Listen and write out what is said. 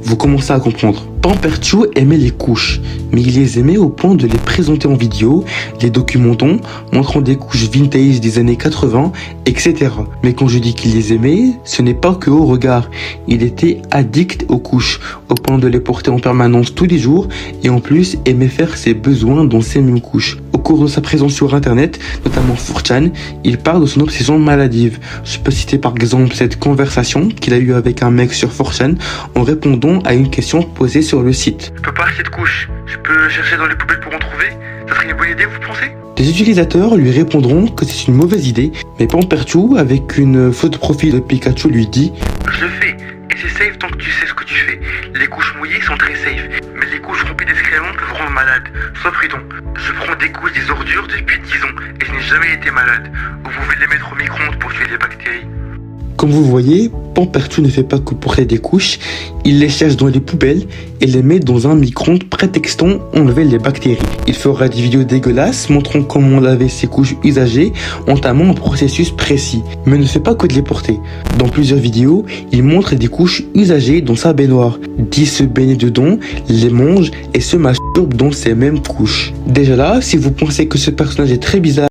Vous commencez à comprendre. Pamperchou aimait les couches, mais il les aimait au point de les présenter en vidéo, les documentant, montrant des couches vintage des années 80, etc. Mais quand je dis qu'il les aimait, ce n'est pas que au regard. Il était addict aux couches, au point de les porter en permanence tous les jours, et en plus aimait faire ses besoins dans ces mêmes couches. Au cours de sa présence sur internet, notamment 4chan, il parle de son obsession maladive. Je peux citer par exemple cette conversation qu'il a eue avec un mec sur 4chan en répondant à une question posée sur le site. Je peux pas acheter de couches. Je peux chercher dans les poubelles pour en trouver. Ça serait une bonne idée, vous pensez? Les utilisateurs lui répondront que c'est une mauvaise idée, mais Pamperchou, avec une photo de profil de Pikachu, lui dit « Je le fais, et c'est safe tant que tu sais ce que tu fais. Les couches mouillées sont très safe, mais les couches remplies d'excréments peuvent rendre malade. Sois prudent. Je prends des couches des ordures depuis 10 ans, et je n'ai jamais été malade. Vous pouvez les mettre au micro-ondes pour tuer les bactéries. » Comme vous voyez, Pamperchou ne fait pas que porter des couches, il les cherche dans les poubelles et les met dans un micro-ondes prétextant enlever les bactéries. Il fera des vidéos dégueulasses montrant comment laver ses couches usagées, entamant un processus précis, mais ne fait pas que de les porter. Dans plusieurs vidéos, il montre des couches usagées dans sa baignoire, dit se baigner dedans, les mange et se masturbe dans ces mêmes couches. Déjà là, si vous pensez que ce personnage est très bizarre,